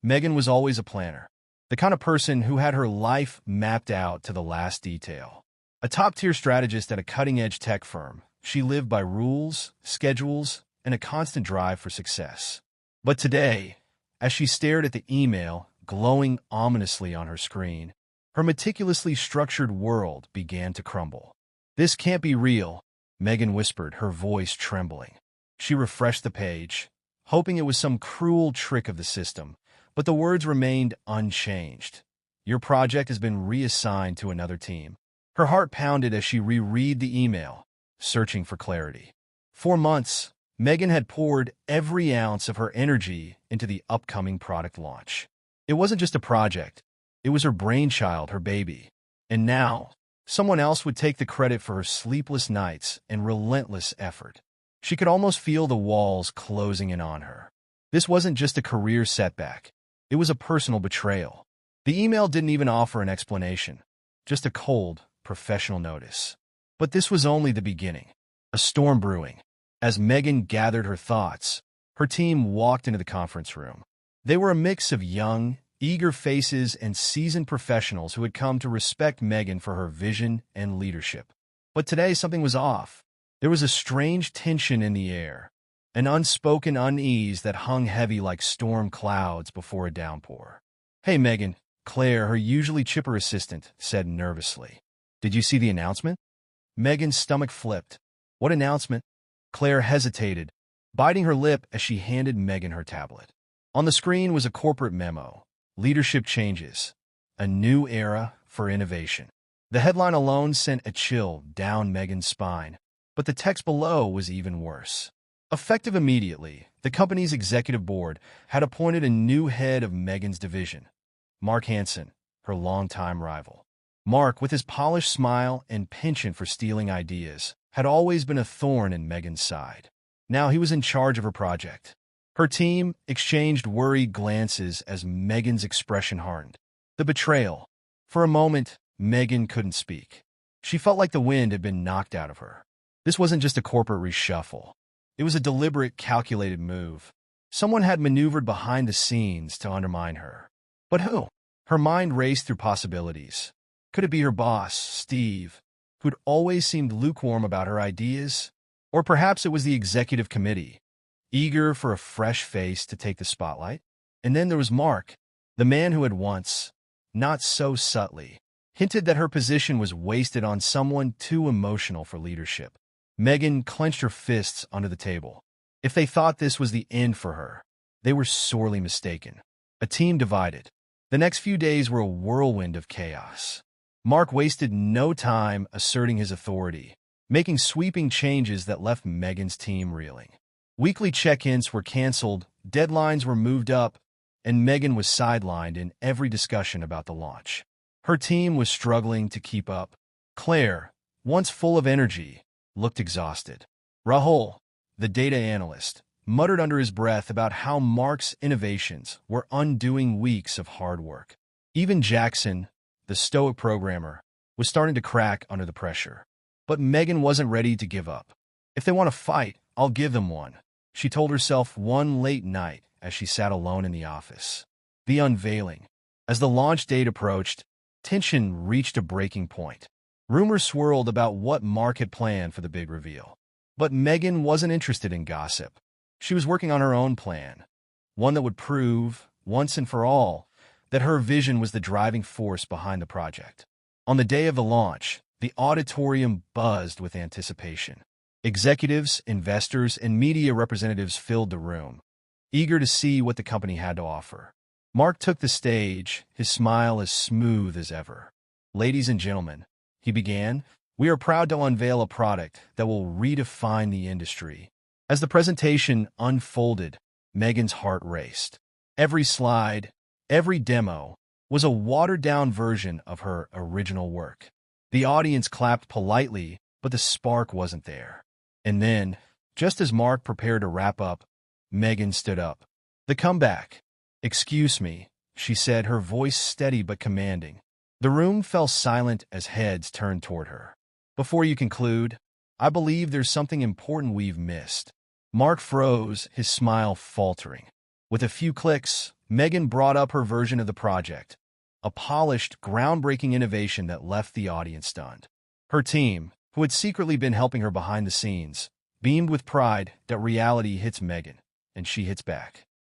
Meghan was always a planner, the kind of person who had her life mapped out to the last detail. A top-tier strategist at a cutting-edge tech firm, she lived by rules, schedules, and a constant drive for success. But today, as she stared at the email glowing ominously on her screen, her meticulously structured world began to crumble. "This can't be real," Meghan whispered, her voice trembling. She refreshed the page, hoping it was some cruel trick of the system, but the words remained unchanged. "Your project has been reassigned to another team." Her heart pounded as she reread the email, searching for clarity. For months, Meghan had poured every ounce of her energy into the upcoming product launch. It wasn't just a project. It was her brainchild, her baby. And now, someone else would take the credit for her sleepless nights and relentless effort. She could almost feel the walls closing in on her. This wasn't just a career setback. It was a personal betrayal. The email didn't even offer an explanation, just a cold, professional notice. But this was only the beginning. A storm brewing. As Meghan gathered her thoughts, her team walked into the conference room. They were a mix of young, eager faces and seasoned professionals who had come to respect Meghan for her vision and leadership. But today something was off. There was a strange tension in the air, an unspoken unease that hung heavy like storm clouds before a downpour. "Hey, Meghan," Claire, her usually chipper assistant, said nervously. "Did you see the announcement?" Meghan's stomach flipped. "What announcement?" Claire hesitated, biting her lip as she handed Meghan her tablet. On the screen was a corporate memo. "Leadership changes. A new era for innovation." The headline alone sent a chill down Meghan's spine, but the text below was even worse. Effective immediately, the company's executive board had appointed a new head of Meghan's division, Mark Hansen, her longtime rival. Mark, with his polished smile and penchant for stealing ideas, had always been a thorn in Meghan's side. Now he was in charge of her project. Her team exchanged worried glances as Meghan's expression hardened. The betrayal. For a moment, Meghan couldn't speak. She felt like the wind had been knocked out of her. This wasn't just a corporate reshuffle. It was a deliberate, calculated move. Someone had maneuvered behind the scenes to undermine her. But who? Her mind raced through possibilities. Could it be her boss, Steve, who'd always seemed lukewarm about her ideas? Or perhaps it was the executive committee, eager for a fresh face to take the spotlight? And then there was Mark, the man who had once, not so subtly, hinted that her position was wasted on someone too emotional for leadership. Meghan clenched her fists under the table. If they thought this was the end for her, they were sorely mistaken. A team divided. The next few days were a whirlwind of chaos. Mark wasted no time asserting his authority, making sweeping changes that left Meghan's team reeling. Weekly check-ins were canceled, deadlines were moved up, and Meghan was sidelined in every discussion about the launch. Her team was struggling to keep up. Claire, once full of energy, looked exhausted. Rahul, the data analyst, muttered under his breath about how Mark's innovations were undoing weeks of hard work. Even Jackson, the stoic programmer, was starting to crack under the pressure. But Meghan wasn't ready to give up. "If they want to fight, I'll give them one," she told herself one late night as she sat alone in the office. The unveiling. As the launch date approached, tension reached a breaking point. Rumors swirled about what Mark had planned for the big reveal. But Meghan wasn't interested in gossip. She was working on her own plan, one that would prove, once and for all, that her vision was the driving force behind the project. On the day of the launch, the auditorium buzzed with anticipation. Executives, investors, and media representatives filled the room, eager to see what the company had to offer. Mark took the stage, his smile as smooth as ever. "Ladies and gentlemen," he began, "we are proud to unveil a product that will redefine the industry." As the presentation unfolded, Meghan's heart raced. Every slide, every demo, was a watered-down version of her original work. The audience clapped politely, but the spark wasn't there. And then, just as Mark prepared to wrap up, Meghan stood up. "The comeback." "Excuse me," she said, her voice steady but commanding. The room fell silent as heads turned toward her. "Before you conclude, I believe there's something important we've missed." Mark froze, his smile faltering. With a few clicks, Meghan brought up her version of the project, a polished, groundbreaking innovation that left the audience stunned. Her team, who had secretly been helping her behind the scenes, beamed with pride that reality hits Meghan, and she hits back.